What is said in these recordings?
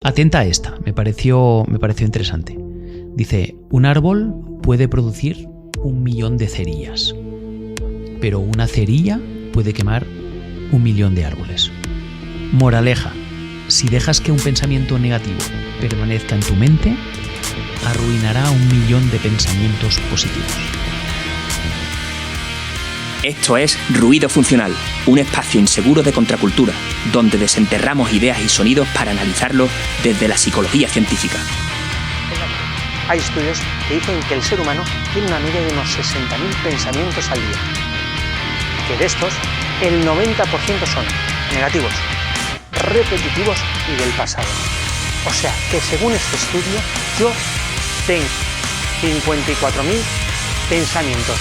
Atenta a esta, me pareció interesante. Dice, un árbol puede producir 1.000.000 de cerillas, pero una cerilla puede quemar 1.000.000 de árboles. Moraleja, si dejas que un pensamiento negativo permanezca en tu mente, arruinará 1.000.000 de pensamientos positivos. Esto es Ruido Funcional, un espacio inseguro de contracultura, donde desenterramos ideas y sonidos para analizarlos desde la psicología científica. Hay estudios que dicen que el ser humano tiene una media de unos 60.000 pensamientos al día. Que de estos, el 90% son negativos, repetitivos y del pasado. O sea, que según este estudio, yo tengo 54.000 pensamientos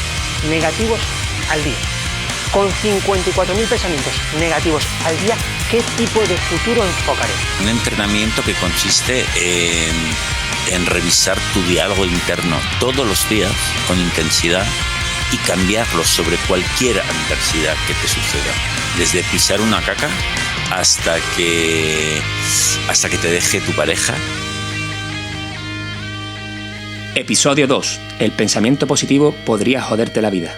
negativos al día. Con 54.000 pensamientos negativos al día, ¿qué tipo de futuro enfocaré? Un entrenamiento que consiste en revisar tu diálogo interno todos los días con intensidad y cambiarlo sobre cualquier adversidad que te suceda. Desde pisar una caca hasta que te deje tu pareja. Episodio 2. El pensamiento positivo podría joderte la vida.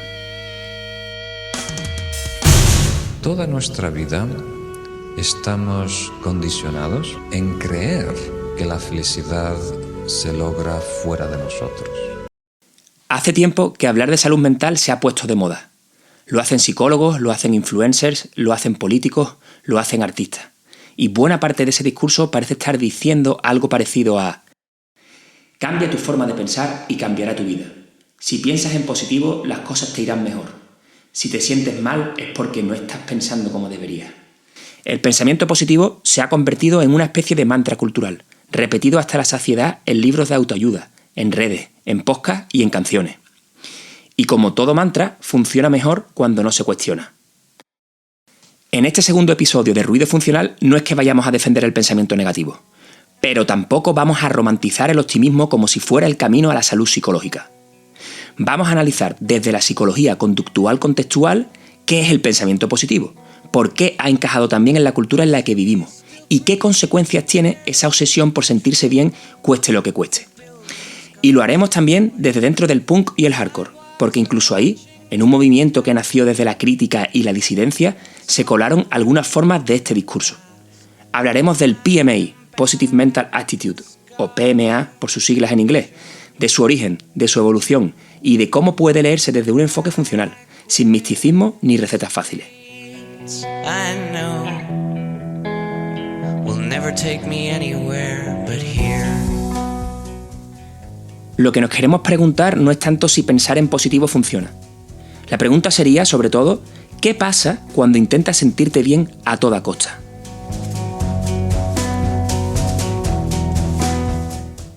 Toda nuestra vida estamos condicionados en creer que la felicidad se logra fuera de nosotros. Hace tiempo que hablar de salud mental se ha puesto de moda. Lo hacen psicólogos, lo hacen influencers, lo hacen políticos, lo hacen artistas. Y buena parte de ese discurso parece estar diciendo algo parecido a: cambia tu forma de pensar y cambiará tu vida. Si piensas en positivo, las cosas te irán mejor. Si te sientes mal es porque no estás pensando como deberías. El pensamiento positivo se ha convertido en una especie de mantra cultural, repetido hasta la saciedad en libros de autoayuda, en redes, en podcasts y en canciones. Y como todo mantra, funciona mejor cuando no se cuestiona. En este segundo episodio de Ruido Funcional no es que vayamos a defender el pensamiento negativo, pero tampoco vamos a romantizar el optimismo como si fuera el camino a la salud psicológica. Vamos a analizar desde la psicología conductual contextual qué es el pensamiento positivo, por qué ha encajado también en la cultura en la que vivimos y qué consecuencias tiene esa obsesión por sentirse bien cueste lo que cueste. Y lo haremos también desde dentro del punk y el hardcore, porque incluso ahí, en un movimiento que nació desde la crítica y la disidencia, se colaron algunas formas de este discurso. Hablaremos del PMA, Positive Mental Attitude, o PMA por sus siglas en inglés, de su origen, de su evolución y de cómo puede leerse desde un enfoque funcional, sin misticismo ni recetas fáciles. Lo que nos queremos preguntar no es tanto si pensar en positivo funciona. La pregunta sería, sobre todo, ¿qué pasa cuando intentas sentirte bien a toda costa?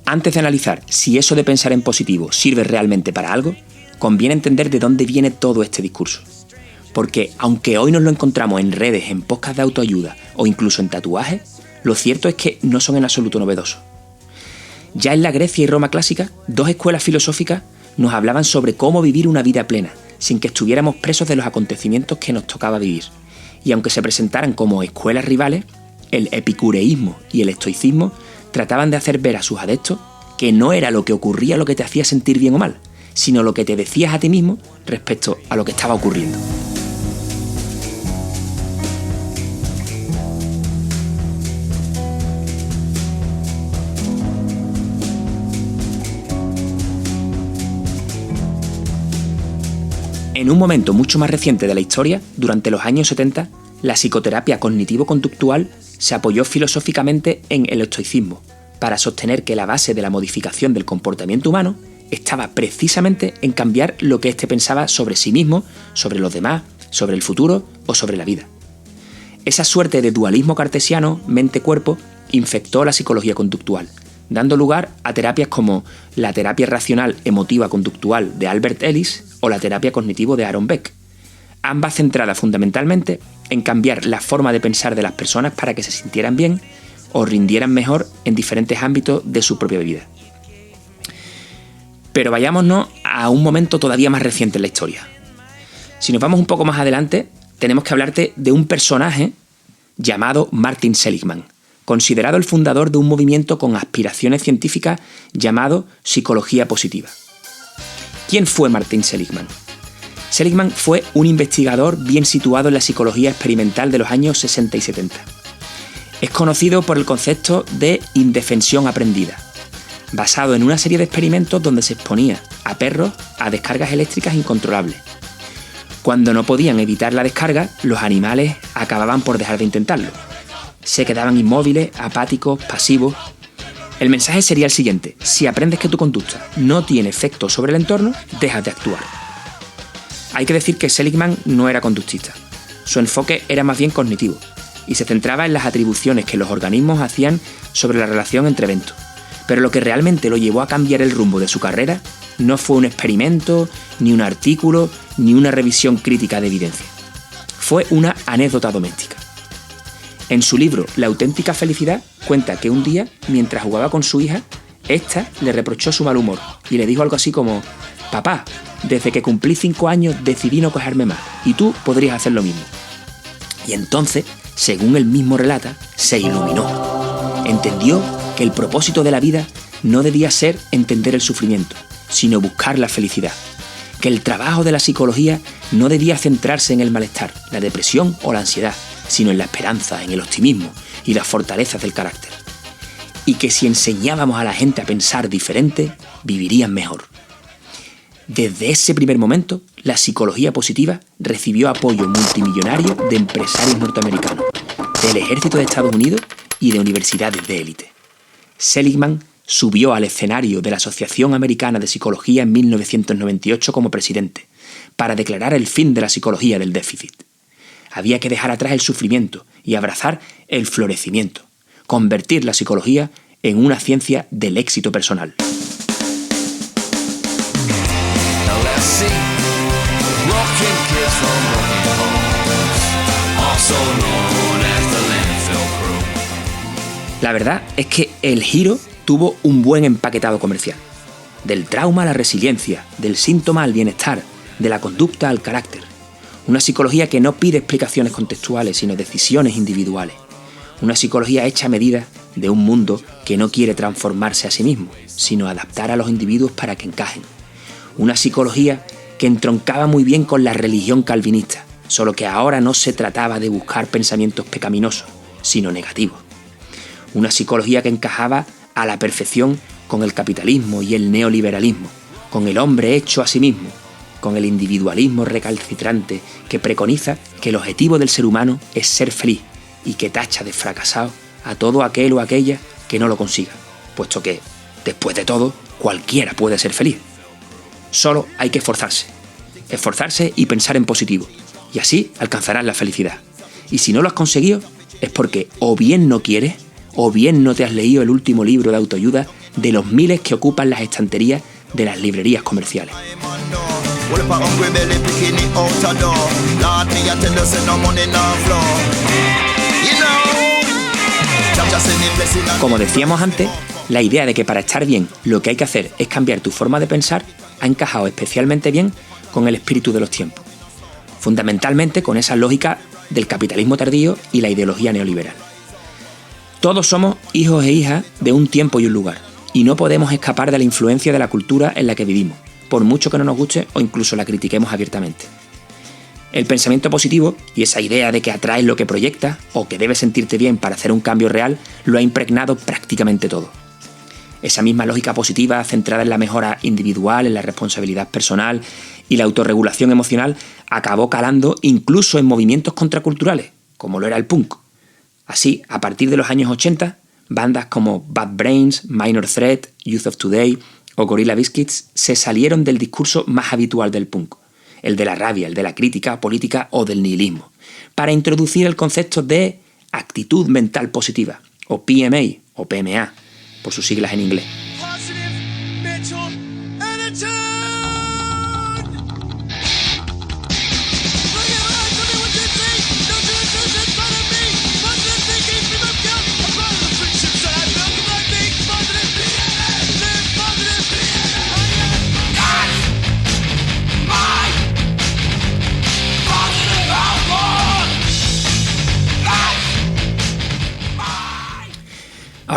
Antes de analizar si eso de pensar en positivo sirve realmente para algo, conviene entender de dónde viene todo este discurso. Porque aunque hoy nos lo encontramos en redes, en podcasts de autoayuda o incluso en tatuajes, lo cierto es que no son en absoluto novedosos. Ya en la Grecia y Roma clásica, dos escuelas filosóficas nos hablaban sobre cómo vivir una vida plena, sin que estuviéramos presos de los acontecimientos que nos tocaba vivir. Y aunque se presentaran como escuelas rivales, el epicureísmo y el estoicismo trataban de hacer ver a sus adeptos que no era lo que ocurría lo que te hacía sentir bien o mal, sino lo que te decías a ti mismo respecto a lo que estaba ocurriendo. En un momento mucho más reciente de la historia, durante los años 70, la psicoterapia cognitivo-conductual se apoyó filosóficamente en el estoicismo, para sostener que la base de la modificación del comportamiento humano estaba precisamente en cambiar lo que éste pensaba sobre sí mismo, sobre los demás, sobre el futuro o sobre la vida. Esa suerte de dualismo cartesiano, mente-cuerpo, infectó la psicología conductual, dando lugar a terapias como la terapia racional emotiva conductual de Albert Ellis o la terapia cognitivo de Aaron Beck, ambas centradas fundamentalmente en cambiar la forma de pensar de las personas para que se sintieran bien o rindieran mejor en diferentes ámbitos de su propia vida. Pero vayámonos a un momento todavía más reciente en la historia. Si nos vamos un poco más adelante, tenemos que hablarte de un personaje llamado Martin Seligman, considerado el fundador de un movimiento con aspiraciones científicas llamado psicología positiva. ¿Quién fue Martin Seligman? Seligman fue un investigador bien situado en la psicología experimental de los años 60 y 70. Es conocido por el concepto de indefensión aprendida, basado en una serie de experimentos donde se exponía a perros a descargas eléctricas incontrolables. Cuando no podían evitar la descarga, los animales acababan por dejar de intentarlo. Se quedaban inmóviles, apáticos, pasivos. El mensaje sería el siguiente: si aprendes que tu conducta no tiene efecto sobre el entorno, dejas de actuar. Hay que decir que Seligman no era conductista. Su enfoque era más bien cognitivo y se centraba en las atribuciones que los organismos hacían sobre la relación entre eventos. Pero lo que realmente lo llevó a cambiar el rumbo de su carrera no fue un experimento, ni un artículo, ni una revisión crítica de evidencia. Fue una anécdota doméstica. En su libro La auténtica felicidad cuenta que un día, mientras jugaba con su hija, ésta le reprochó su mal humor y le dijo algo así como: «Papá, desde que cumplí 5 años decidí no quejarme más, y tú podrías hacer lo mismo». Y entonces, según él mismo relata, se iluminó. Entendió que el propósito de la vida no debía ser entender el sufrimiento, sino buscar la felicidad. Que el trabajo de la psicología no debía centrarse en el malestar, la depresión o la ansiedad, sino en la esperanza, en el optimismo y las fortalezas del carácter. Y que si enseñábamos a la gente a pensar diferente, vivirían mejor. Desde ese primer momento, la psicología positiva recibió apoyo multimillonario de empresarios norteamericanos, del ejército de Estados Unidos y de universidades de élite. Seligman subió al escenario de la Asociación Americana de Psicología en 1998 como presidente, para declarar el fin de la psicología del déficit. Había que dejar atrás el sufrimiento y abrazar el florecimiento, convertir la psicología en una ciencia del éxito personal. La verdad es que el giro tuvo un buen empaquetado comercial. Del trauma a la resiliencia, del síntoma al bienestar, de la conducta al carácter. Una psicología que no pide explicaciones contextuales, sino decisiones individuales. Una psicología hecha a medida de un mundo que no quiere transformarse a sí mismo, sino adaptar a los individuos para que encajen. Una psicología que entroncaba muy bien con la religión calvinista, solo que ahora no se trataba de buscar pensamientos pecaminosos, sino negativos. Una psicología que encajaba a la perfección con el capitalismo y el neoliberalismo, con el hombre hecho a sí mismo, con el individualismo recalcitrante que preconiza que el objetivo del ser humano es ser feliz y que tacha de fracasado a todo aquel o aquella que no lo consiga, puesto que, después de todo, cualquiera puede ser feliz. Solo hay que esforzarse y pensar en positivo, y así alcanzarás la felicidad. Y si no lo has conseguido, es porque o bien no quieres, o bien no te has leído el último libro de autoayuda de los miles que ocupan las estanterías de las librerías comerciales. Como decíamos antes, la idea de que para estar bien lo que hay que hacer es cambiar tu forma de pensar ha encajado especialmente bien con el espíritu de los tiempos, fundamentalmente con esa lógica del capitalismo tardío y la ideología neoliberal. Todos somos hijos e hijas de un tiempo y un lugar, y no podemos escapar de la influencia de la cultura en la que vivimos, por mucho que no nos guste o incluso la critiquemos abiertamente. El pensamiento positivo y esa idea de que atraes lo que proyectas o que debes sentirte bien para hacer un cambio real lo ha impregnado prácticamente todo. Esa misma lógica positiva centrada en la mejora individual, en la responsabilidad personal y la autorregulación emocional acabó calando incluso en movimientos contraculturales, como lo era el punk. Así, a partir de los años 80, bandas como Bad Brains, Minor Threat, Youth of Today o Gorilla Biscuits se salieron del discurso más habitual del punk, el de la rabia, el de la crítica política o del nihilismo, para introducir el concepto de actitud mental positiva, o PMA, o PMA, por sus siglas en inglés.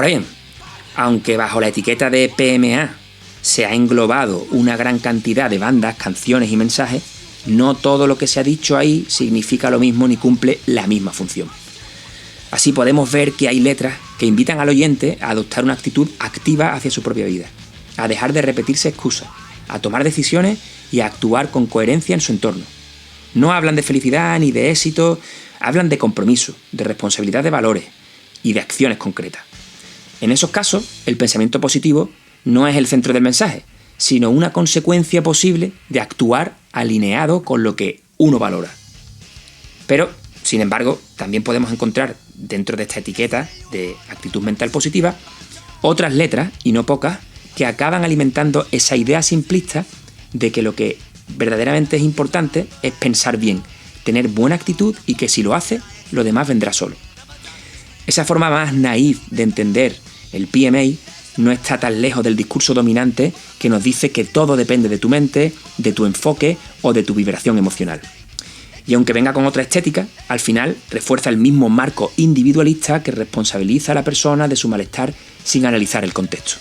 Ahora bien, aunque bajo la etiqueta de PMA se ha englobado una gran cantidad de bandas, canciones y mensajes, no todo lo que se ha dicho ahí significa lo mismo ni cumple la misma función. Así podemos ver que hay letras que invitan al oyente a adoptar una actitud activa hacia su propia vida, a dejar de repetirse excusas, a tomar decisiones y a actuar con coherencia en su entorno. No hablan de felicidad ni de éxito, hablan de compromiso, de responsabilidad de valores y de acciones concretas. En esos casos, el pensamiento positivo no es el centro del mensaje, sino una consecuencia posible de actuar alineado con lo que uno valora. Pero, sin embargo, también podemos encontrar dentro de esta etiqueta de actitud mental positiva otras letras, y no pocas, que acaban alimentando esa idea simplista de que lo que verdaderamente es importante es pensar bien, tener buena actitud y que si lo hace, lo demás vendrá solo. Esa forma más naïf de entender el PMA no está tan lejos del discurso dominante que nos dice que todo depende de tu mente, de tu enfoque o de tu vibración emocional. Y aunque venga con otra estética, al final refuerza el mismo marco individualista que responsabiliza a la persona de su malestar sin analizar el contexto.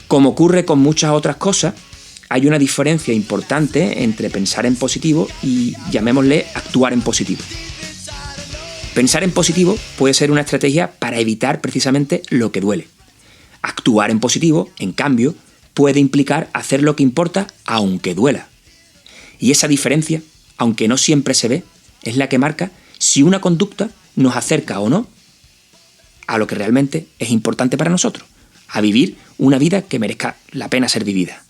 Como ocurre con muchas otras cosas, hay una diferencia importante entre pensar en positivo y, llamémosle, actuar en positivo. Pensar en positivo puede ser una estrategia para evitar precisamente lo que duele. Actuar en positivo, en cambio, puede implicar hacer lo que importa aunque duela. Y esa diferencia, aunque no siempre se ve, es la que marca si una conducta nos acerca o no a lo que realmente es importante para nosotros, a vivir una vida que merezca la pena ser vivida.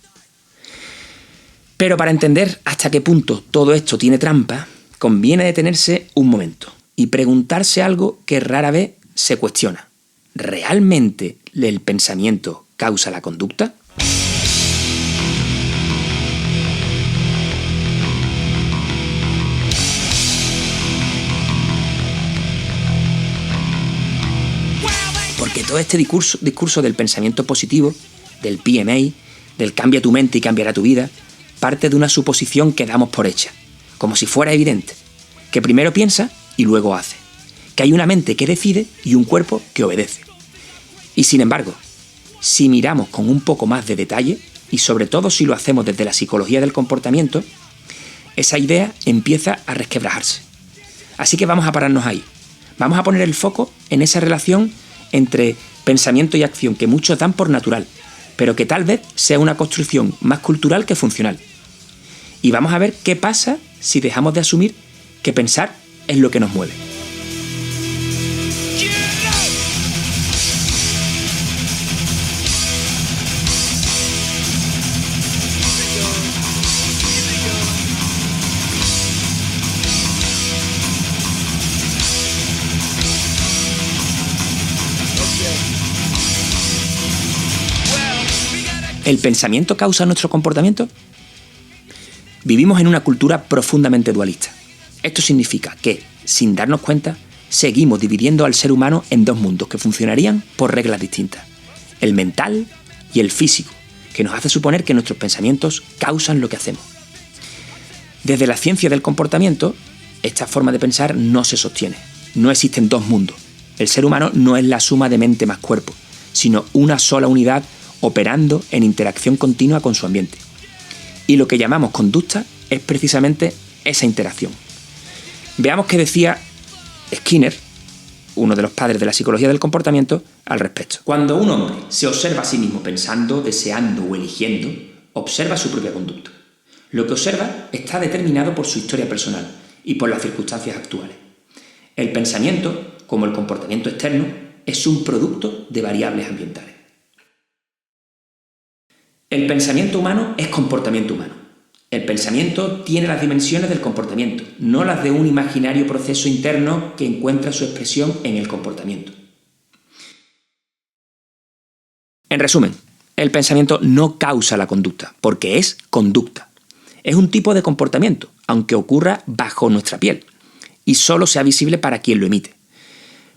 Pero para entender hasta qué punto todo esto tiene trampa, conviene detenerse un momento y preguntarse algo que rara vez se cuestiona. ¿Realmente el pensamiento causa la conducta? Porque todo este discurso del pensamiento positivo, del PMA, del cambia tu mente y cambiará tu vida, parte de una suposición que damos por hecha, como si fuera evidente, que primero piensa y luego hace, que hay una mente que decide y un cuerpo que obedece. Y sin embargo, si miramos con un poco más de detalle, y sobre todo si lo hacemos desde la psicología del comportamiento, esa idea empieza a resquebrajarse. Así que vamos a pararnos ahí. Vamos a poner el foco en esa relación entre pensamiento y acción que muchos dan por natural, pero que tal vez sea una construcción más cultural que funcional. Y vamos a ver qué pasa si dejamos de asumir que pensar es lo que nos mueve. ¿El pensamiento causa nuestro comportamiento? Vivimos en una cultura profundamente dualista. Esto significa que, sin darnos cuenta, seguimos dividiendo al ser humano en dos mundos que funcionarían por reglas distintas: el mental y el físico, que nos hace suponer que nuestros pensamientos causan lo que hacemos. Desde la ciencia del comportamiento, esta forma de pensar no se sostiene. No existen dos mundos. El ser humano no es la suma de mente más cuerpo, sino una sola unidad operando en interacción continua con su ambiente. Y lo que llamamos conducta es precisamente esa interacción. Veamos qué decía Skinner, uno de los padres de la psicología del comportamiento, al respecto. Cuando un hombre se observa a sí mismo pensando, deseando o eligiendo, observa su propia conducta. Lo que observa está determinado por su historia personal y por las circunstancias actuales. El pensamiento, como el comportamiento externo, es un producto de variables ambientales. El pensamiento humano es comportamiento humano. El pensamiento tiene las dimensiones del comportamiento, no las de un imaginario proceso interno que encuentra su expresión en el comportamiento. En resumen, el pensamiento no causa la conducta, porque es conducta. Es un tipo de comportamiento, aunque ocurra bajo nuestra piel, y solo sea visible para quien lo emite.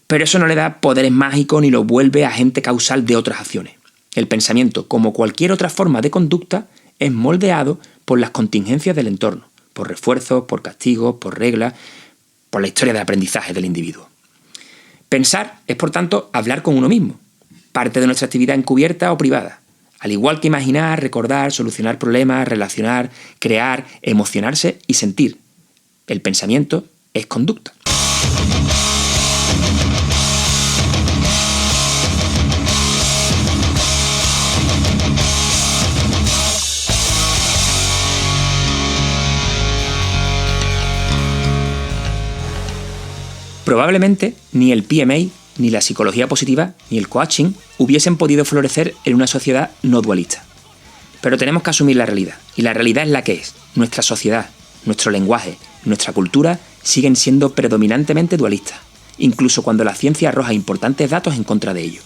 Pero eso no le da poderes mágicos ni lo vuelve agente causal de otras acciones. El pensamiento, como cualquier otra forma de conducta, es moldeado por las contingencias del entorno, por refuerzos, por castigos, por reglas, por la historia de aprendizaje del individuo. Pensar es, por tanto, hablar con uno mismo, parte de nuestra actividad encubierta o privada. Al igual que imaginar, recordar, solucionar problemas, relacionar, crear, emocionarse y sentir. El pensamiento es conducta. Probablemente ni el PMA, ni la psicología positiva, ni el coaching hubiesen podido florecer en una sociedad no dualista. Pero tenemos que asumir la realidad, y la realidad es la que es. Nuestra sociedad, nuestro lenguaje, nuestra cultura siguen siendo predominantemente dualistas, incluso cuando la ciencia arroja importantes datos en contra de ello.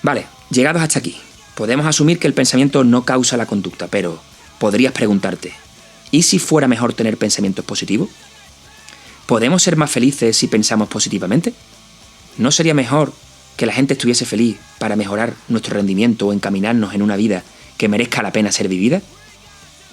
Vale, llegados hasta aquí, podemos asumir que el pensamiento no causa la conducta, pero podrías preguntarte, ¿y si fuera mejor tener pensamientos positivos? ¿Podemos ser más felices si pensamos positivamente? ¿No sería mejor que la gente estuviese feliz para mejorar nuestro rendimiento o encaminarnos en una vida que merezca la pena ser vivida?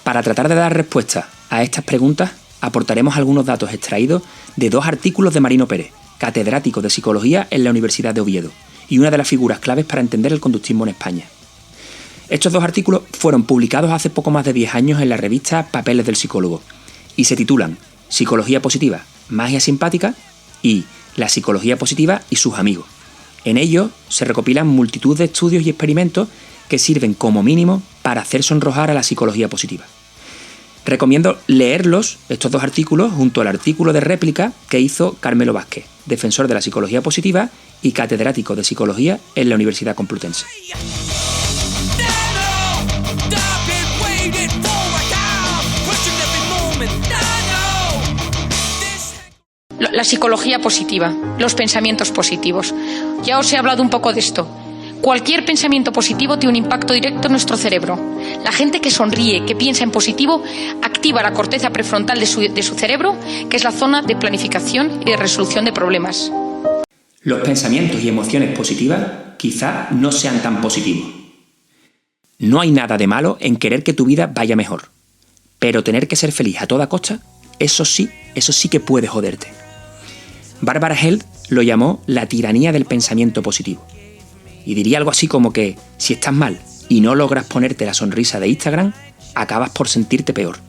Para tratar de dar respuesta a estas preguntas, aportaremos algunos datos extraídos de 2 artículos de Marino Pérez, catedrático de Psicología en la Universidad de Oviedo, y una de las figuras claves para entender el conductismo en España. Estos 2 artículos fueron publicados hace poco más de 10 años en la revista Papeles del Psicólogo, y se titulan Psicología Positiva, Magia Simpática y La Psicología Positiva y sus amigos. En ellos se recopilan multitud de estudios y experimentos que sirven como mínimo para hacer sonrojar a la psicología positiva. Recomiendo leerlos, estos 2 artículos, junto al artículo de réplica que hizo Carmelo Vázquez, defensor de la psicología positiva y catedrático de psicología en la Universidad Complutense. La psicología positiva, los pensamientos positivos. Ya os he hablado un poco de esto. Cualquier pensamiento positivo tiene un impacto directo en nuestro cerebro. La gente que sonríe, que piensa en positivo, activa la corteza prefrontal de su cerebro, que es la zona de planificación y de resolución de problemas. Los pensamientos y emociones positivas quizá no sean tan positivos. No hay nada de malo en querer que tu vida vaya mejor. Pero tener que ser feliz a toda costa, eso sí que puede joderte. Barbara Held lo llamó la tiranía del pensamiento positivo. Y diría algo así como que, si estás mal y no logras ponerte la sonrisa de Instagram, acabas por sentirte peor.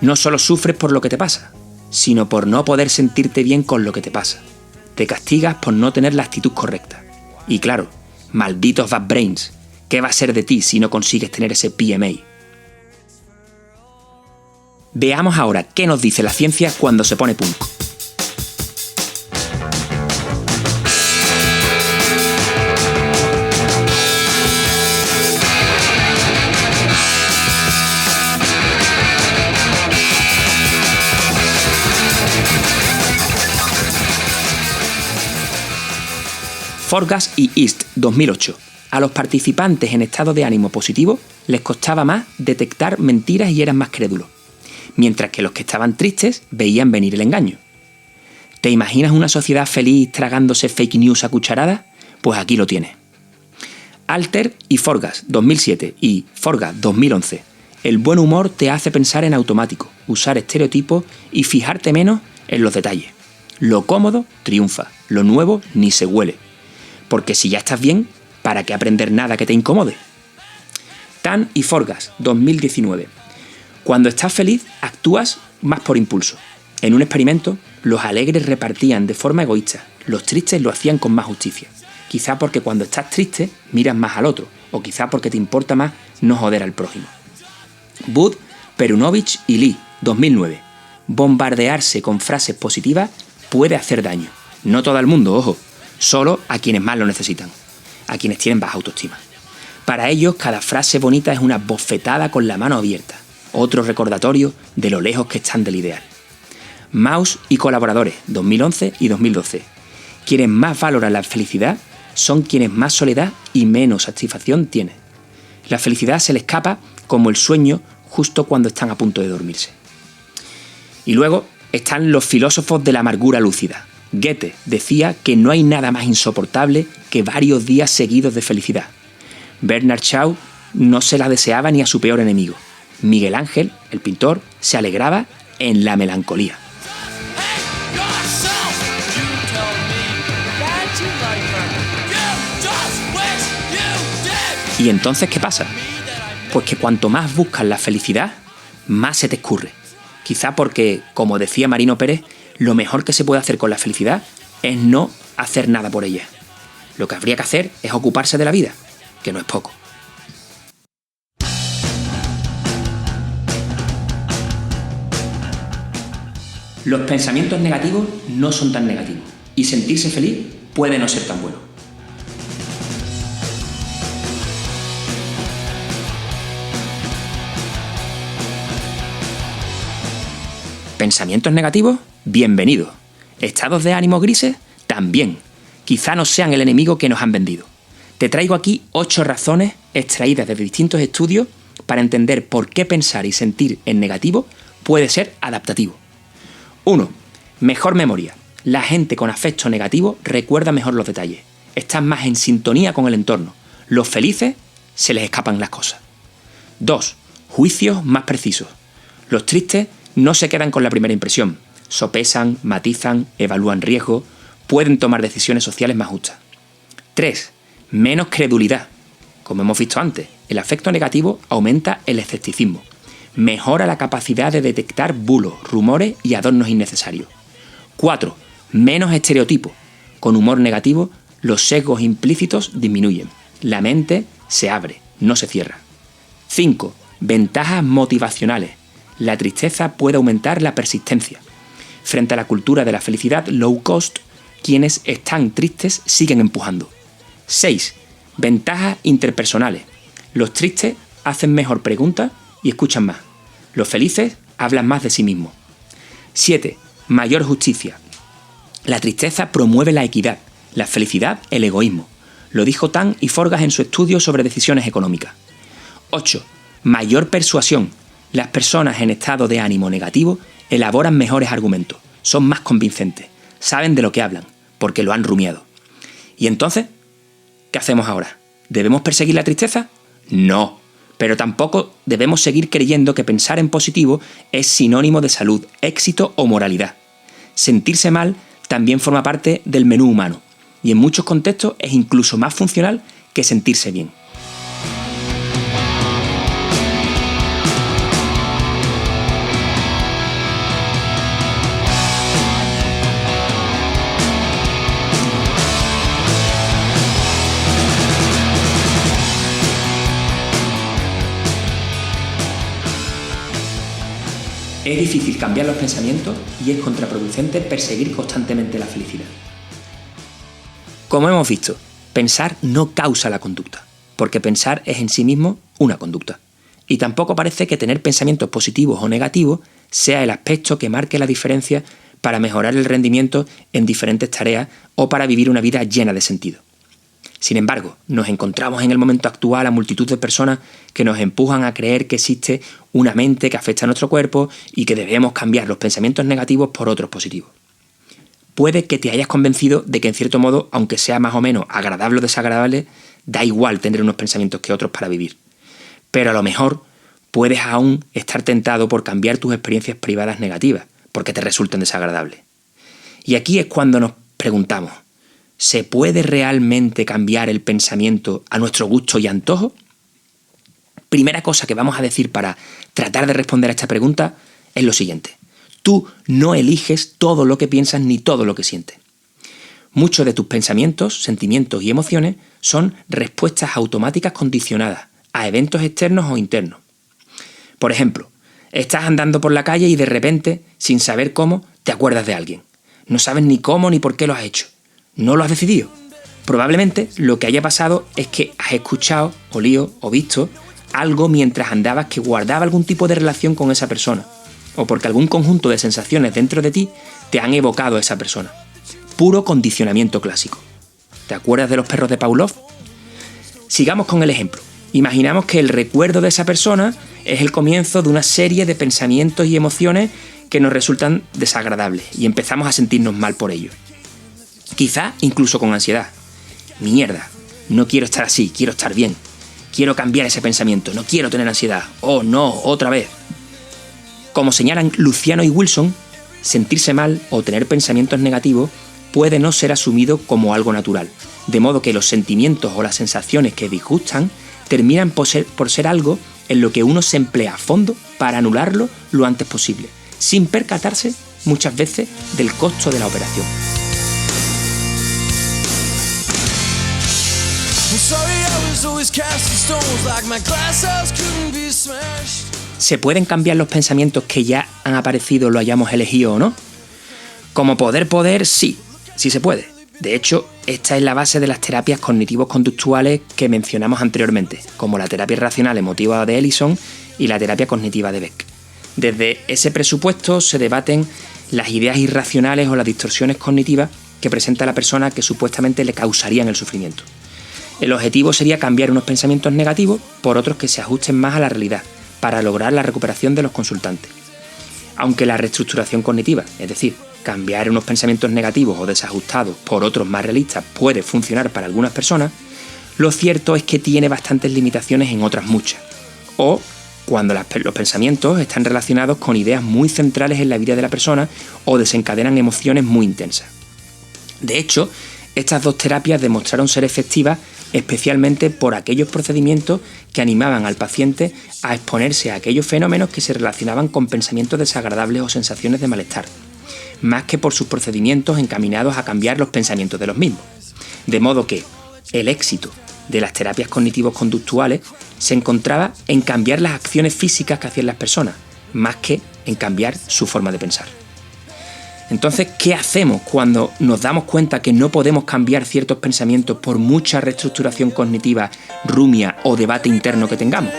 No solo sufres por lo que te pasa, sino por no poder sentirte bien con lo que te pasa. Te castigas por no tener la actitud correcta. Y claro, malditos bad brains, ¿qué va a ser de ti si no consigues tener ese PMA? Veamos ahora qué nos dice la ciencia cuando se pone punk. Forgas y East, 2008. A los participantes en estado de ánimo positivo les costaba más detectar mentiras y eran más crédulos, mientras que los que estaban tristes veían venir el engaño. ¿Te imaginas una sociedad feliz tragándose fake news a cucharadas? Pues aquí lo tienes. Alter y Forgas, 2007, y Forgas, 2011. El buen humor te hace pensar en automático, usar estereotipos y fijarte menos en los detalles. Lo cómodo triunfa, lo nuevo ni se huele. Porque si ya estás bien, ¿para qué aprender nada que te incomode? Tan y Forgas, 2019. Cuando estás feliz, actúas más por impulso. En un experimento, los alegres repartían de forma egoísta, los tristes lo hacían con más justicia. Quizá porque cuando estás triste, miras más al otro, o quizá porque te importa más no joder al prójimo. Bud, Perunovich y Lee, 2009. Bombardearse con frases positivas puede hacer daño. No todo el mundo, ojo. Solo a quienes más lo necesitan, a quienes tienen baja autoestima. Para ellos, cada frase bonita es una bofetada con la mano abierta, otro recordatorio de lo lejos que están del ideal. Maus y colaboradores, 2011 y 2012. Quienes más valoran la felicidad son quienes más soledad y menos satisfacción tienen. La felicidad se les escapa como el sueño justo cuando están a punto de dormirse. Y luego están los filósofos de la amargura lúcida. Goethe decía que no hay nada más insoportable que varios días seguidos de felicidad. Bernard Shaw no se la deseaba ni a su peor enemigo. Miguel Ángel, el pintor, se alegraba en la melancolía. ¿Y entonces qué pasa? Pues que cuanto más buscas la felicidad, más se te escurre. Quizá porque, como decía Marino Pérez, lo mejor que se puede hacer con la felicidad es no hacer nada por ella. Lo que habría que hacer es ocuparse de la vida, que no es poco. Los pensamientos negativos no son tan negativos y sentirse feliz puede no ser tan bueno. ¿Pensamientos negativos? Bienvenidos. ¿Estados de ánimo grises? También. Quizá no sean el enemigo que nos han vendido. Te traigo aquí 8 razones extraídas de distintos estudios para entender por qué pensar y sentir en negativo puede ser adaptativo. 1. Mejor memoria. La gente con afecto negativo recuerda mejor los detalles. Están más en sintonía con el entorno. Los felices se les escapan las cosas. 2. Juicios más precisos. Los tristes no se quedan con la primera impresión. Sopesan, matizan, evalúan riesgos, pueden tomar decisiones sociales más justas. 3. Menos credulidad. Como hemos visto antes, el afecto negativo aumenta el escepticismo. Mejora la capacidad de detectar bulos, rumores y adornos innecesarios. 4. Menos estereotipos. Con humor negativo, los sesgos implícitos disminuyen. La mente se abre, no se cierra. 5. Ventajas motivacionales. La tristeza puede aumentar la persistencia. Frente a la cultura de la felicidad low cost, quienes están tristes siguen empujando. 6. Ventajas interpersonales. Los tristes hacen mejor preguntas y escuchan más. Los felices hablan más de sí mismos. 7. Mayor justicia. La tristeza promueve la equidad, la felicidad el egoísmo. Lo dijo Tan y Forgas en su estudio sobre decisiones económicas. 8. Mayor persuasión. Las personas en estado de ánimo negativo elaboran mejores argumentos, son más convincentes, saben de lo que hablan, porque lo han rumiado. ¿Y entonces? ¿Qué hacemos ahora? ¿Debemos perseguir la tristeza? No, pero tampoco debemos seguir creyendo que pensar en positivo es sinónimo de salud, éxito o moralidad. Sentirse mal también forma parte del menú humano, y en muchos contextos es incluso más funcional que sentirse bien. Es difícil cambiar los pensamientos y es contraproducente perseguir constantemente la felicidad. Como hemos visto, pensar no causa la conducta, porque pensar es en sí mismo una conducta. Y tampoco parece que tener pensamientos positivos o negativos sea el aspecto que marque la diferencia para mejorar el rendimiento en diferentes tareas o para vivir una vida llena de sentido. Sin embargo, nos encontramos en el momento actual a multitud de personas que nos empujan a creer que existe una mente que afecta a nuestro cuerpo y que debemos cambiar los pensamientos negativos por otros positivos. Puede que te hayas convencido de que en cierto modo, aunque sea más o menos agradable o desagradable, da igual tener unos pensamientos que otros para vivir. Pero a lo mejor puedes aún estar tentado por cambiar tus experiencias privadas negativas, porque te resulten desagradables. Y aquí es cuando nos preguntamos, ¿se puede realmente cambiar el pensamiento a nuestro gusto y antojo? Primera cosa que vamos a decir para tratar de responder a esta pregunta es lo siguiente. Tú no eliges todo lo que piensas ni todo lo que sientes. Muchos de tus pensamientos, sentimientos y emociones son respuestas automáticas condicionadas a eventos externos o internos. Por ejemplo, estás andando por la calle y de repente, sin saber cómo, te acuerdas de alguien. No sabes ni cómo ni por qué lo has hecho. No lo has decidido. Probablemente lo que haya pasado es que has escuchado, olido o visto algo mientras andabas que guardaba algún tipo de relación con esa persona, o porque algún conjunto de sensaciones dentro de ti te han evocado a esa persona. Puro condicionamiento clásico. ¿Te acuerdas de los perros de Pavlov? Sigamos con el ejemplo. Imaginamos que el recuerdo de esa persona es el comienzo de una serie de pensamientos y emociones que nos resultan desagradables y empezamos a sentirnos mal por ello. Quizá incluso con ansiedad. Mierda, no quiero estar así, quiero estar bien. Quiero cambiar ese pensamiento, no quiero tener ansiedad. Oh no, otra vez. Como señalan Luciano y Wilson, sentirse mal o tener pensamientos negativos puede no ser asumido como algo natural, de modo que los sentimientos o las sensaciones que disgustan terminan por ser algo en lo que uno se emplea a fondo para anularlo lo antes posible, sin percatarse muchas veces del costo de la operación. ¿Se pueden cambiar los pensamientos que ya han aparecido, lo hayamos elegido o no? Como poder, sí se puede. De hecho, esta es la base de las terapias cognitivo-conductuales que mencionamos anteriormente, como la terapia racional emotiva de Ellison y la terapia cognitiva de Beck. Desde ese presupuesto se debaten las ideas irracionales o las distorsiones cognitivas que presenta la persona que supuestamente le causarían el sufrimiento. El objetivo sería cambiar unos pensamientos negativos por otros que se ajusten más a la realidad, para lograr la recuperación de los consultantes. Aunque la reestructuración cognitiva, es decir, cambiar unos pensamientos negativos o desajustados por otros más realistas, puede funcionar para algunas personas, lo cierto es que tiene bastantes limitaciones en otras muchas. O cuando los pensamientos están relacionados con ideas muy centrales en la vida de la persona o desencadenan emociones muy intensas. De hecho, estas dos terapias demostraron ser efectivas especialmente por aquellos procedimientos que animaban al paciente a exponerse a aquellos fenómenos que se relacionaban con pensamientos desagradables o sensaciones de malestar, más que por sus procedimientos encaminados a cambiar los pensamientos de los mismos. De modo que el éxito de las terapias cognitivo-conductuales se encontraba en cambiar las acciones físicas que hacían las personas, más que en cambiar su forma de pensar. Entonces, ¿qué hacemos cuando nos damos cuenta que no podemos cambiar ciertos pensamientos por mucha reestructuración cognitiva, rumia o debate interno que tengamos?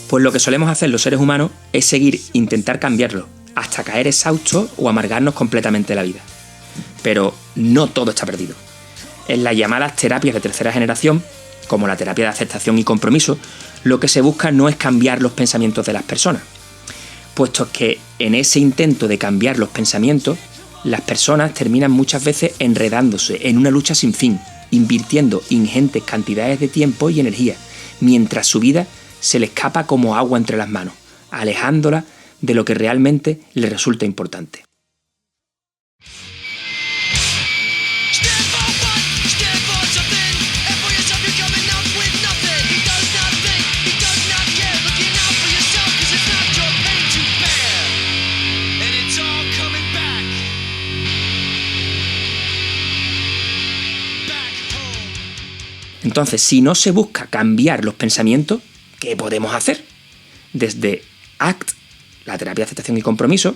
Pues lo que solemos hacer los seres humanos es seguir intentar cambiarlo, hasta caer exhaustos o amargarnos completamente la vida. Pero no todo está perdido. En las llamadas terapias de tercera generación, como la terapia de aceptación y compromiso, lo que se busca no es cambiar los pensamientos de las personas, puesto que en ese intento de cambiar los pensamientos, las personas terminan muchas veces enredándose en una lucha sin fin, invirtiendo ingentes cantidades de tiempo y energía, mientras su vida se le escapa como agua entre las manos, alejándola de lo que realmente le resulta importante. Entonces, si no se busca cambiar los pensamientos, ¿qué podemos hacer? Desde ACT, la terapia de aceptación y compromiso,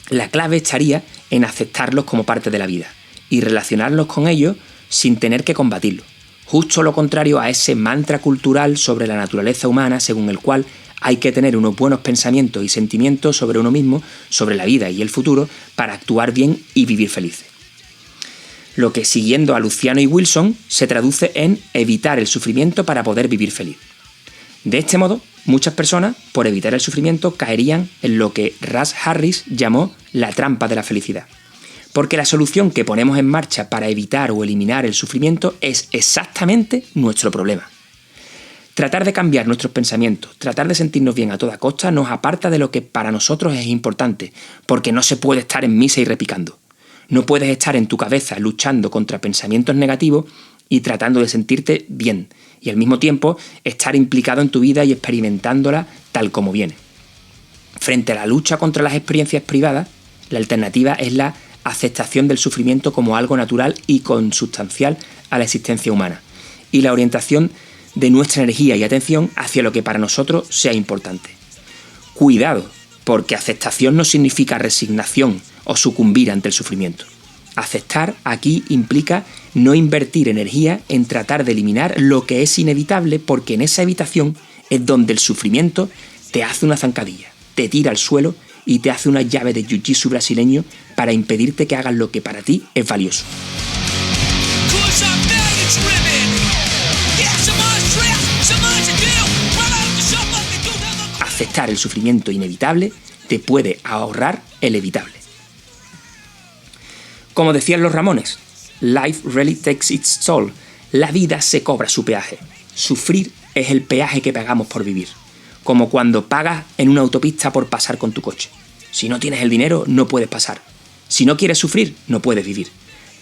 la clave estaría en aceptarlos como parte de la vida y relacionarnos con ellos sin tener que combatirlos. Justo lo contrario a ese mantra cultural sobre la naturaleza humana, según el cual hay que tener unos buenos pensamientos y sentimientos sobre uno mismo, sobre la vida y el futuro, para actuar bien y vivir felices. Lo que, siguiendo a Luciano y Wilson, se traduce en evitar el sufrimiento para poder vivir feliz. De este modo, muchas personas, por evitar el sufrimiento, caerían en lo que Russ Harris llamó la trampa de la felicidad. Porque la solución que ponemos en marcha para evitar o eliminar el sufrimiento es exactamente nuestro problema. Tratar de cambiar nuestros pensamientos, tratar de sentirnos bien a toda costa, nos aparta de lo que para nosotros es importante, porque no se puede estar en misa y repicando. No puedes estar en tu cabeza luchando contra pensamientos negativos y tratando de sentirte bien, y al mismo tiempo estar implicado en tu vida y experimentándola tal como viene. Frente a la lucha contra las experiencias privadas, la alternativa es la aceptación del sufrimiento como algo natural y consubstancial a la existencia humana, y la orientación de nuestra energía y atención hacia lo que para nosotros sea importante. Cuidado, porque aceptación no significa resignación o sucumbir ante el sufrimiento. Aceptar aquí implica no invertir energía en tratar de eliminar lo que es inevitable, porque en esa evitación es donde el sufrimiento te hace una zancadilla, te tira al suelo y te hace una llave de jiu-jitsu brasileño para impedirte que hagas lo que para ti es valioso. Aceptar el sufrimiento inevitable te puede ahorrar el evitable. Como decían los Ramones, life really takes its toll. La vida se cobra su peaje. Sufrir es el peaje que pagamos por vivir. como cuando pagas en una autopista por pasar con tu coche. Si no tienes el dinero, no puedes pasar. Si no quieres sufrir, no puedes vivir.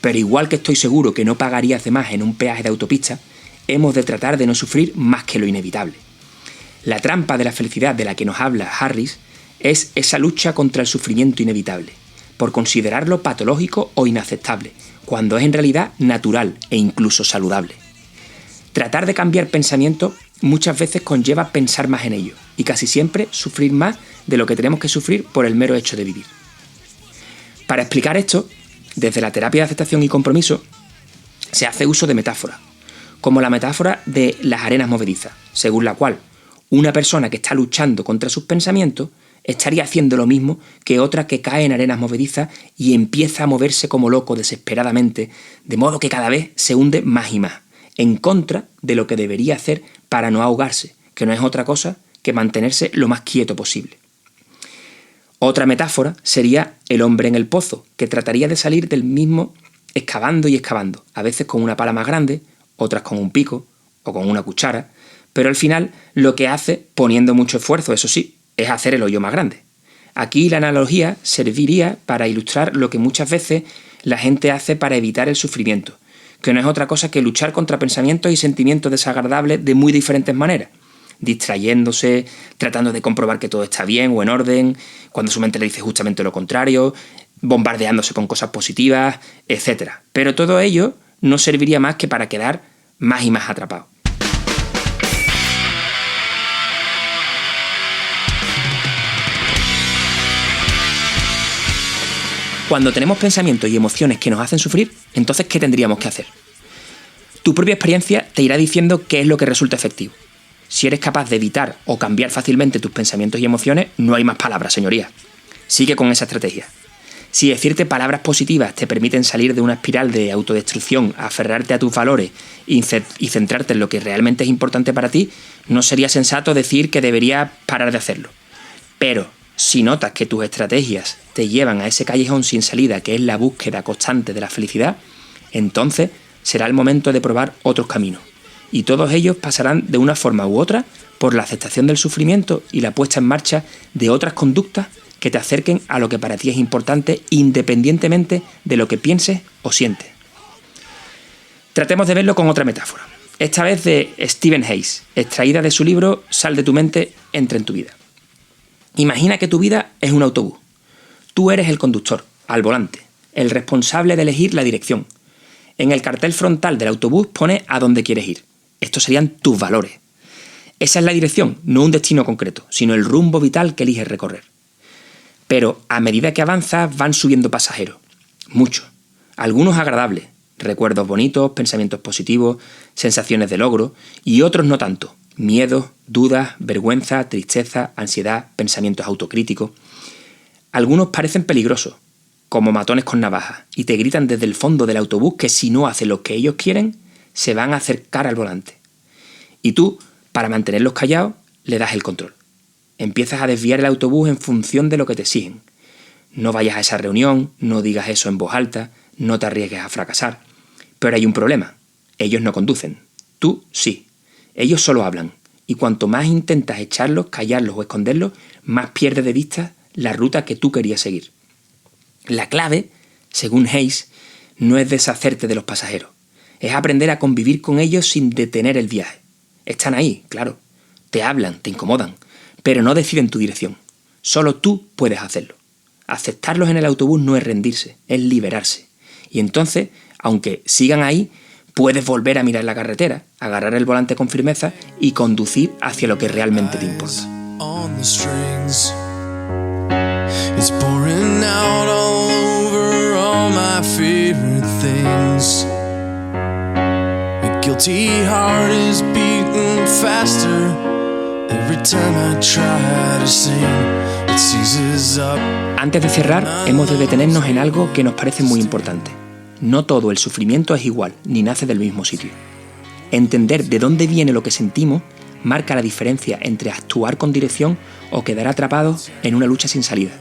Pero igual que estoy seguro que no pagarías de más en un peaje de autopista, hemos de tratar de no sufrir más que lo inevitable. La trampa de la felicidad de la que nos habla Harris es esa lucha contra el sufrimiento inevitable, por considerarlo patológico o inaceptable, cuando es en realidad natural e incluso saludable. Tratar de cambiar pensamiento muchas veces conlleva pensar más en ello, y casi siempre sufrir más de lo que tenemos que sufrir por el mero hecho de vivir. Para explicar esto, desde la terapia de aceptación y compromiso, se hace uso de metáforas, como la metáfora de las arenas movedizas, según la cual una persona que está luchando contra sus pensamientos estaría haciendo lo mismo que otra que cae en arenas movedizas y empieza a moverse como loco desesperadamente, de modo que cada vez se hunde más y más, en contra de lo que debería hacer para no ahogarse, que no es otra cosa que mantenerse lo más quieto posible. Otra metáfora sería el hombre en el pozo, que trataría de salir del mismo excavando y excavando, a veces con una pala más grande, otras con un pico o con una cuchara, pero al final lo que hace, poniendo mucho esfuerzo, eso sí, es hacer el hoyo más grande. Aquí la analogía serviría para ilustrar lo que muchas veces la gente hace para evitar el sufrimiento, que no es otra cosa que luchar contra pensamientos y sentimientos desagradables de muy diferentes maneras, distrayéndose, tratando de comprobar que todo está bien o en orden, cuando su mente le dice justamente lo contrario, bombardeándose con cosas positivas, etc. Pero todo ello no serviría más que para quedar más y más atrapado. Cuando tenemos pensamientos y emociones que nos hacen sufrir, entonces, ¿qué tendríamos que hacer? Tu propia experiencia te irá diciendo qué es lo que resulta efectivo. Si eres capaz de evitar o cambiar fácilmente tus pensamientos y emociones, no hay más palabras, señoría. Sigue con esa estrategia. Si decirte palabras positivas te permiten salir de una espiral de autodestrucción, aferrarte a tus valores y centrarte en lo que realmente es importante para ti, no sería sensato decir que deberías parar de hacerlo. Pero si notas que tus estrategias te llevan a ese callejón sin salida que es la búsqueda constante de la felicidad, entonces será el momento de probar otros caminos. Y todos ellos pasarán de una forma u otra por la aceptación del sufrimiento y la puesta en marcha de otras conductas que te acerquen a lo que para ti es importante independientemente de lo que pienses o sientes. Tratemos de verlo con otra metáfora, esta vez de Stephen Hayes, extraída de su libro Sal de tu mente, entra en tu vida. Imagina que tu vida es un autobús. Tú eres el conductor, al volante, el responsable de elegir la dirección. En el cartel frontal del autobús pone a dónde quieres ir. Estos serían tus valores. Esa es la dirección, no un destino concreto, sino el rumbo vital que eliges recorrer. Pero a medida que avanzas van subiendo pasajeros. Muchos. Algunos agradables, recuerdos bonitos, pensamientos positivos, sensaciones de logro, y otros no tanto. Miedos, dudas, vergüenza, tristeza, ansiedad, pensamientos autocríticos. Algunos parecen peligrosos, como matones con navajas, y te gritan desde el fondo del autobús que si no haces lo que ellos quieren, se van a acercar al volante. Y tú, para mantenerlos callados, le das el control. Empiezas a desviar el autobús en función de lo que te exigen. No vayas a esa reunión, no digas eso en voz alta, no te arriesgues a fracasar. Pero hay un problema. Ellos no conducen. Tú sí. Ellos solo hablan. Y cuanto más intentas echarlos, callarlos o esconderlos, más pierdes de vista la ruta que tú querías seguir. La clave, según Hayes, no es deshacerte de los pasajeros. Es aprender a convivir con ellos sin detener el viaje. Están ahí, claro. Te hablan, te incomodan, pero no deciden tu dirección. Solo tú puedes hacerlo. Aceptarlos en el autobús no es rendirse, es liberarse. Y entonces, aunque sigan ahí, puedes volver a mirar la carretera, agarrar el volante con firmeza y conducir hacia lo que realmente te importa. It's pouring out all over all my favorite things. My guilty heart is beating faster every time I try to sing. It seizes up. Antes de cerrar, hemos de detenernos en algo que nos parece muy importante. No todo el sufrimiento es igual, ni nace del mismo sitio. Entender de dónde viene lo que sentimos marca la diferencia entre actuar con dirección o quedar atrapados en una lucha sin salida.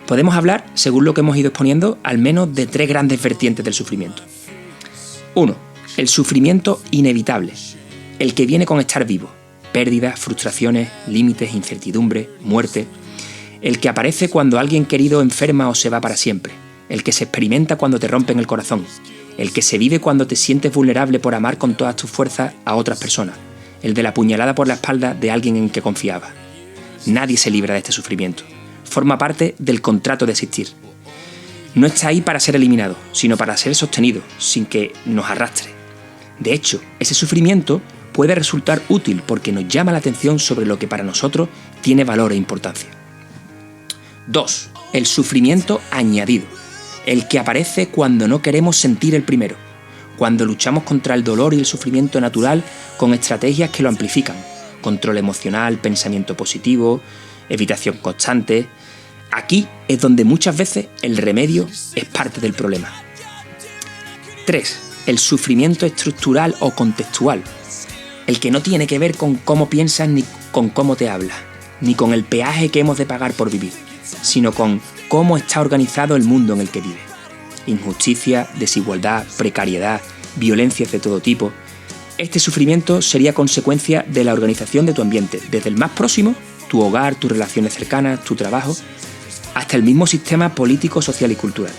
Podemos hablar, según lo que hemos ido exponiendo, al menos de 3 grandes vertientes del sufrimiento. 1. El sufrimiento inevitable, el que viene con estar vivo, pérdidas, frustraciones, límites, incertidumbre, muerte. El que aparece cuando alguien querido enferma o se va para siempre. El que se experimenta cuando te rompen el corazón. El que se vive cuando te sientes vulnerable por amar con todas tus fuerzas a otras personas. El de la puñalada por la espalda de alguien en que confiaba. Nadie se libra de este sufrimiento. Forma parte del contrato de existir. No está ahí para ser eliminado, sino para ser sostenido, sin que nos arrastre. De hecho, ese sufrimiento puede resultar útil porque nos llama la atención sobre lo que para nosotros tiene valor e importancia. 2. El sufrimiento añadido. El que aparece cuando no queremos sentir el primero. Cuando luchamos contra el dolor y el sufrimiento natural con estrategias que lo amplifican. Control emocional, pensamiento positivo, evitación constante. Aquí es donde muchas veces el remedio es parte del problema. 3. El sufrimiento estructural o contextual. El que no tiene que ver con cómo piensas ni con cómo te hablas, ni con el peaje que hemos de pagar por vivir, sino con cómo está organizado el mundo en el que vives. Injusticia, desigualdad, precariedad, violencias de todo tipo. Este sufrimiento sería consecuencia de la organización de tu ambiente, desde el más próximo, tu hogar, tus relaciones cercanas, tu trabajo, hasta el mismo sistema político, social y cultural.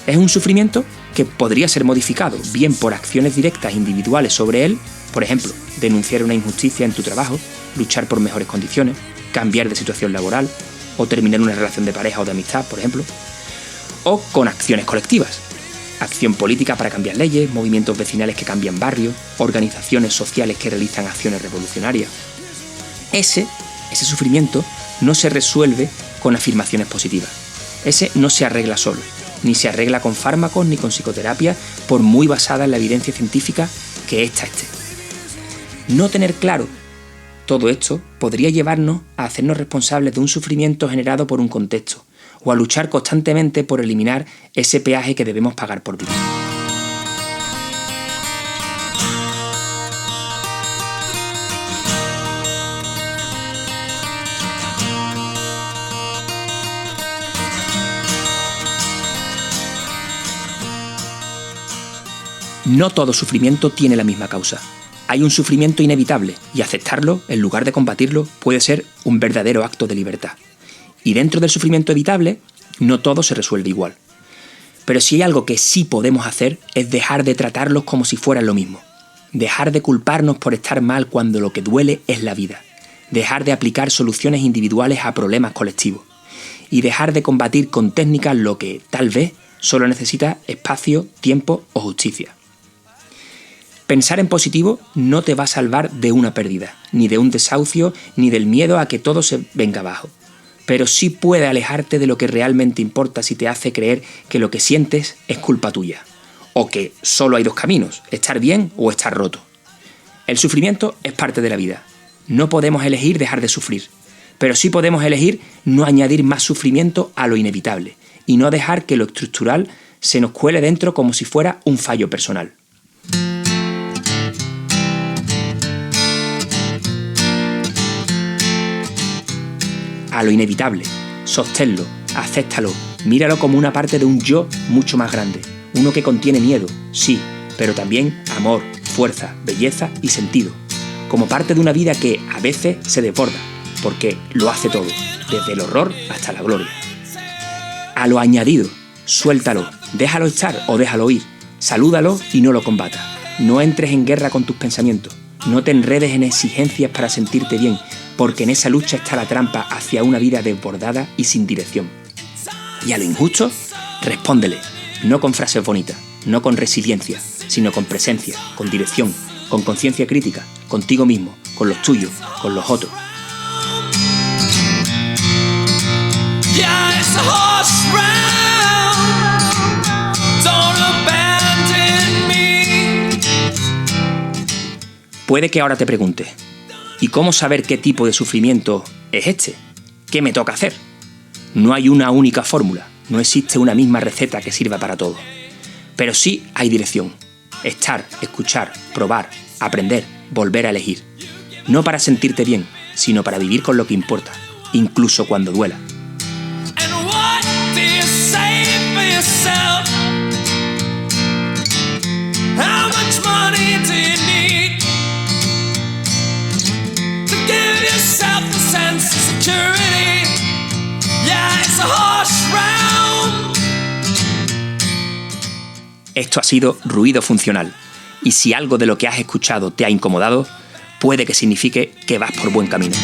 Es un sufrimiento que podría ser modificado, bien por acciones directas individuales sobre él, por ejemplo, denunciar una injusticia en tu trabajo, luchar por mejores condiciones, cambiar de situación laboral o terminar una relación de pareja o de amistad, por ejemplo, o con acciones colectivas, acción política para cambiar leyes, movimientos vecinales que cambian barrios, organizaciones sociales que realizan acciones revolucionarias. Ese sufrimiento no se resuelve con afirmaciones positivas. Ese no se arregla solo, ni se arregla con fármacos ni con psicoterapia, por muy basada en la evidencia científica que ésta esté. No tener claro todo esto podría llevarnos a hacernos responsables de un sufrimiento generado por un contexto, o a luchar constantemente por eliminar ese peaje que debemos pagar por vivir. No todo sufrimiento tiene la misma causa. Hay un sufrimiento inevitable y aceptarlo, en lugar de combatirlo, puede ser un verdadero acto de libertad. Y dentro del sufrimiento evitable, no todo se resuelve igual. Pero si hay algo que sí podemos hacer es dejar de tratarlos como si fueran lo mismo. Dejar de culparnos por estar mal cuando lo que duele es la vida. Dejar de aplicar soluciones individuales a problemas colectivos. Y dejar de combatir con técnicas lo que, tal vez, solo necesita espacio, tiempo o justicia. Pensar en positivo no te va a salvar de una pérdida, ni de un desahucio, ni del miedo a que todo se venga abajo. Pero sí puede alejarte de lo que realmente importa si te hace creer que lo que sientes es culpa tuya. O que solo hay dos caminos, estar bien o estar roto. El sufrimiento es parte de la vida. No podemos elegir dejar de sufrir. Pero sí podemos elegir no añadir más sufrimiento a lo inevitable. Y no dejar que lo estructural se nos cuele dentro como si fuera un fallo personal. A lo inevitable, sosténlo, acéptalo, míralo como una parte de un yo mucho más grande, uno que contiene miedo, sí, pero también amor, fuerza, belleza y sentido, como parte de una vida que a veces se desborda, porque lo hace todo, desde el horror hasta la gloria. A lo añadido, suéltalo, déjalo estar o déjalo ir, salúdalo y no lo combatas, no entres en guerra con tus pensamientos, no te enredes en exigencias para sentirte bien, porque en esa lucha está la trampa hacia una vida desbordada y sin dirección. Y a lo injusto, respóndele, no con frases bonitas, no con resiliencia, sino con presencia, con dirección, con conciencia crítica, contigo mismo, con los tuyos, con los otros. Puede que ahora te preguntes, ¿y cómo saber qué tipo de sufrimiento es este? ¿Qué me toca hacer? No hay una única fórmula, no existe una misma receta que sirva para todo. Pero sí hay dirección. Estar, escuchar, probar, aprender, volver a elegir. No para sentirte bien, sino para vivir con lo que importa, incluso cuando duela. Esto ha sido Ruido Funcional, y si algo de lo que has escuchado te ha incomodado, puede que signifique que vas por buen camino.